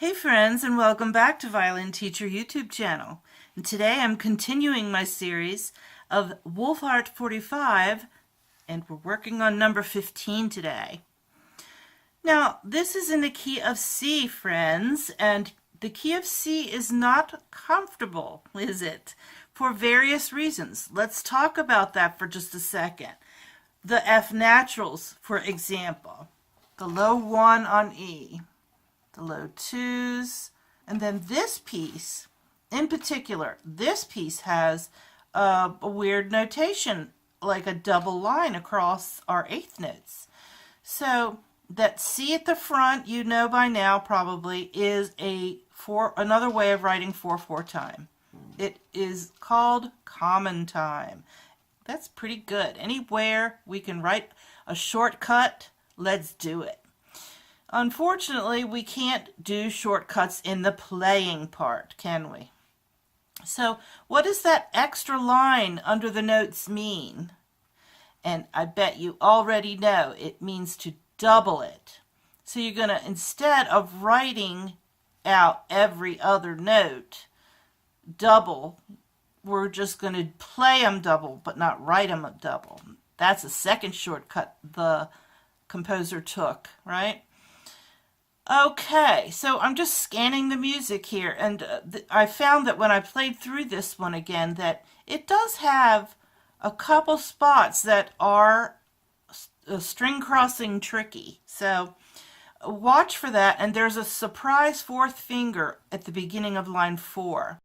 Hey friends, and welcome back to Violin Teacher YouTube channel. And today I'm continuing my series of Wohlfahrt 45, and we're working on number 15 today. Now, this is in the key of C, friends, and the key of C is not comfortable, is it? For various reasons. Let's talk about that for just a second. The F naturals, for example, the low 1 on E, the low 2s, and then this piece, in particular, this piece has a weird notation, like a double line across our eighth notes. So that C at the front, you know by now probably, is another way of writing 4/4 time. It is called common time. That's pretty good. Anywhere we can write a shortcut, let's do it. Unfortunately, we can't do shortcuts in the playing part, can we? So what does that extra line under the notes mean? And I bet you already know it means to double it. So you're going to, instead of writing out every other note double, we're just going to play them double but not write them double. That's a second shortcut the composer took, right? Okay, so I'm just scanning the music here, and I found that when I played through this one again that it does have a couple spots that are string crossing tricky. So watch for that, and there's a surprise fourth finger at the beginning of line 4.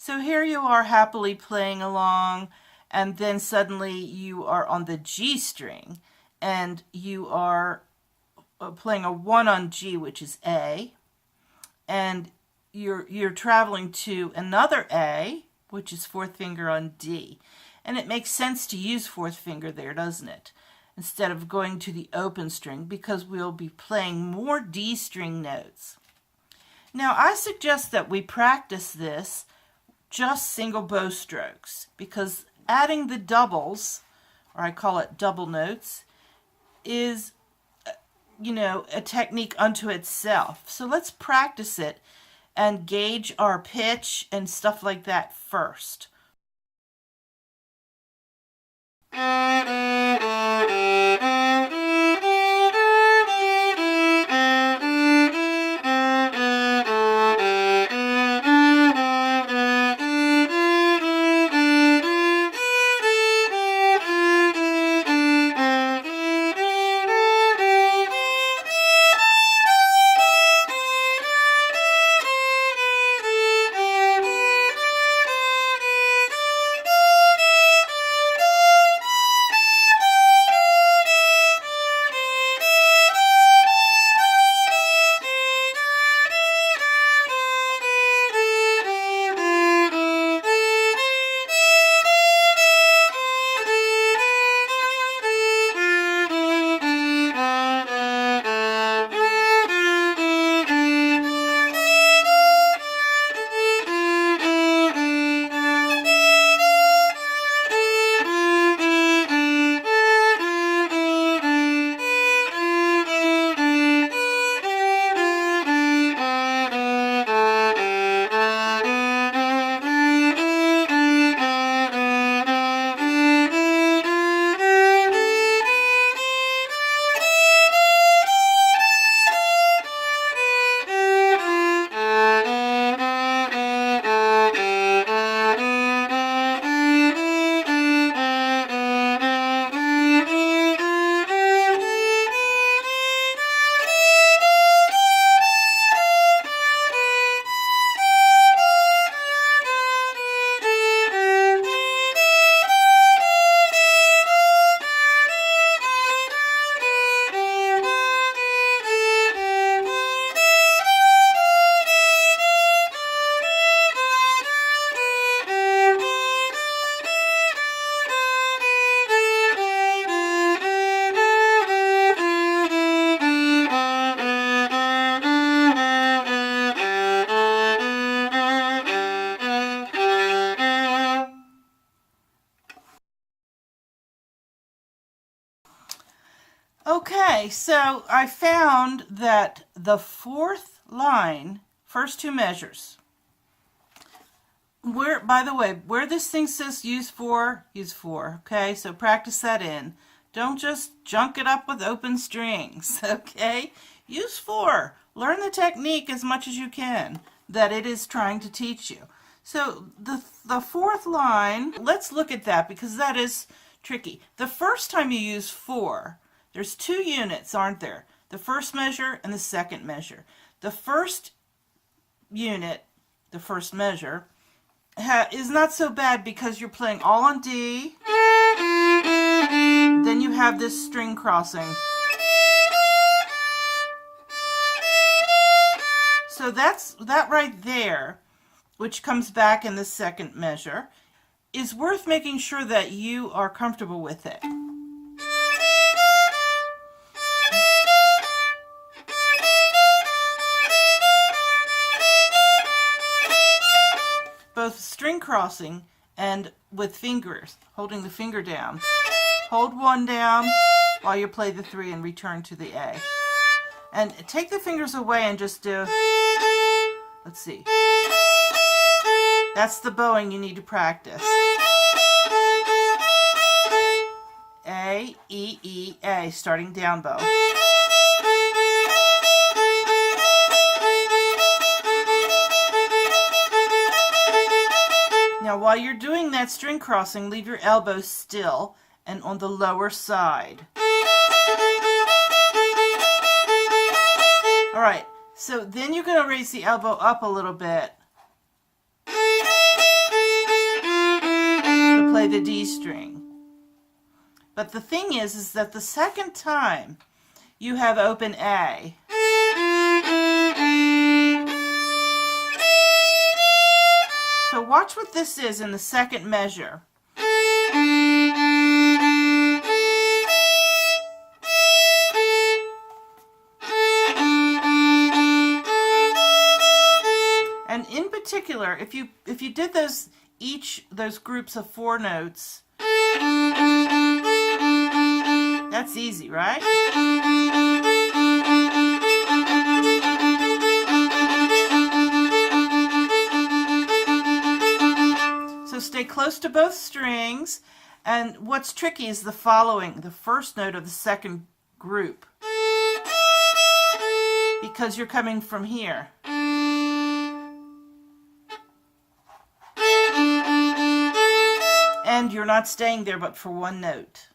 So here you are happily playing along, and then suddenly you are on the G string, and you are playing a 1 on G, which is A, and you're traveling to another A, which is fourth finger on D. And it makes sense to use fourth finger there, doesn't it? Instead of going to the open string, because we'll be playing more D string notes. Now, I suggest that we practice this just single bow strokes, because adding the doubles, or I call it double notes, is, a technique unto itself. So let's practice it and gauge our pitch and stuff like that first. Okay, so I found that the fourth line, first two measures, by the way, where this thing says use four, okay? So practice that in. Don't just junk it up with open strings, okay? Use four. Learn the technique as much as you can that it is trying to teach you. So the fourth line, let's look at that because that is tricky. The first time you use four, there's two units, aren't there? The first measure and the second measure. The first unit, the first measure, is not so bad because you're playing all on D. Then you have this string crossing. So that right there, which comes back in the second measure, is worth making sure that you are comfortable with it. Both string crossing and with fingers, holding the finger down. Hold one down while you play the three and return to the A. And take the fingers away and just do, let's see. That's the bowing you need to practice. A, E, E, A, starting down bow. Now while you're doing that string crossing, leave your elbows still and on the lower side. Alright, so then you're going to raise the elbow up a little bit to play the D string. But the thing is that the second time you have open A, so watch what this is in the second measure. And in particular, if you did those groups of four notes, that's easy, right? Stay close to both strings, and what's tricky is the following, the first note of the second group, because you're coming from here. And you're not staying there but for one note.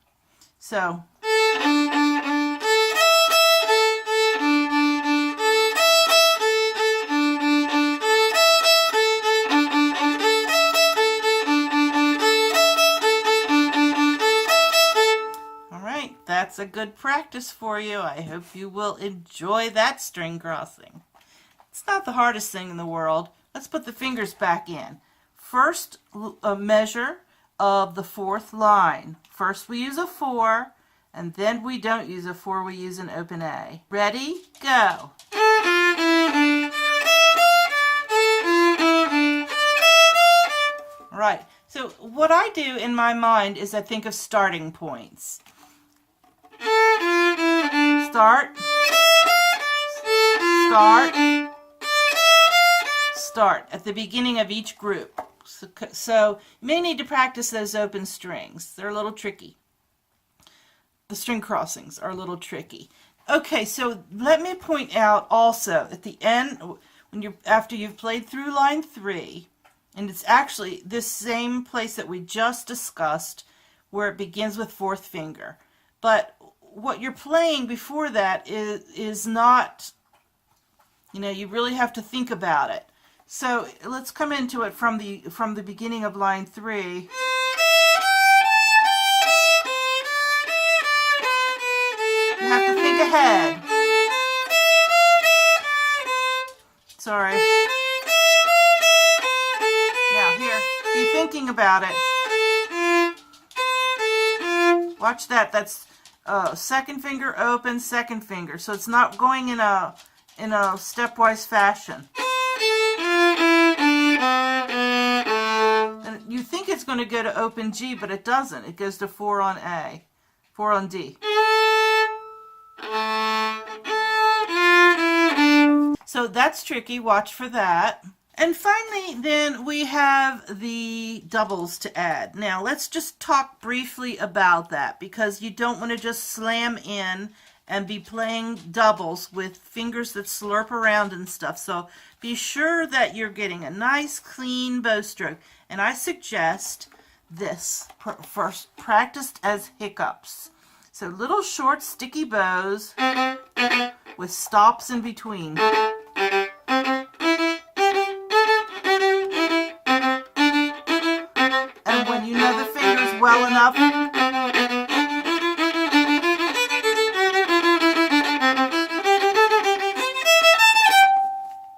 So that's a good practice for you. I hope you will enjoy that string crossing. It's not the hardest thing in the world. Let's put the fingers back in. First measure of the fourth line. First we use a 4, and then we don't use a 4, we use an open A. Ready? Go! Alright, so what I do in my mind is I think of starting points. Start, start, start at the beginning of each group. So you may need to practice those open strings. They're a little tricky. The string crossings are a little tricky. Okay, so let me point out also at the end, after you've played through line 3, and it's actually this same place that we just discussed where it begins with fourth finger. But what you're playing before that is not, you really have to think about it. So let's come into it from the beginning of line 3. You have to think ahead. Sorry. Now here, be thinking about it. Watch that. That's second finger open, second finger. So it's not going in a stepwise fashion. And you think it's going to go to open G, but it doesn't. It goes to 4 on A, 4 on D. So that's tricky. Watch for that. And finally, then we have the doubles to add. Now, let's just talk briefly about that, because you don't want to just slam in and be playing doubles with fingers that slurp around and stuff. So be sure that you're getting a nice, clean bow stroke. And I suggest this first practiced as hiccups. So little short, sticky bows with stops in between. Well enough,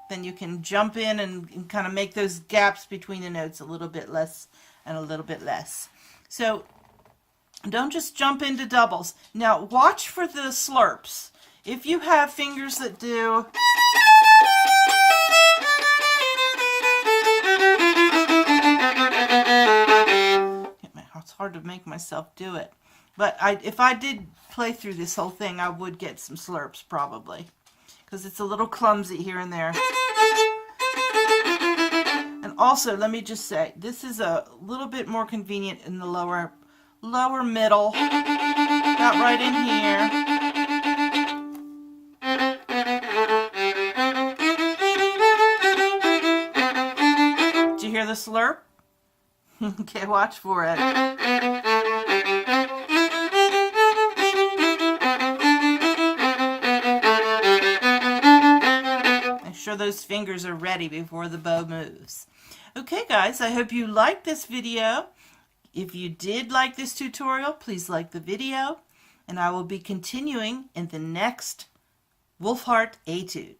then you can jump in and kind of make those gaps between the notes a little bit less and a little bit less. So don't just jump into doubles. Now watch for the slurps. If you have fingers that do it's hard to make myself do it, but if I did play through this whole thing, I would get some slurps probably, because it's a little clumsy here and there. And also, let me just say, this is a little bit more convenient in the lower middle, about right in here. Did you hear the slurp? Okay, watch for it. Make sure those fingers are ready before the bow moves. Okay guys, I hope you liked this video. If you did like this tutorial, please like the video, and I will be continuing in the next Wohlfahrt etude.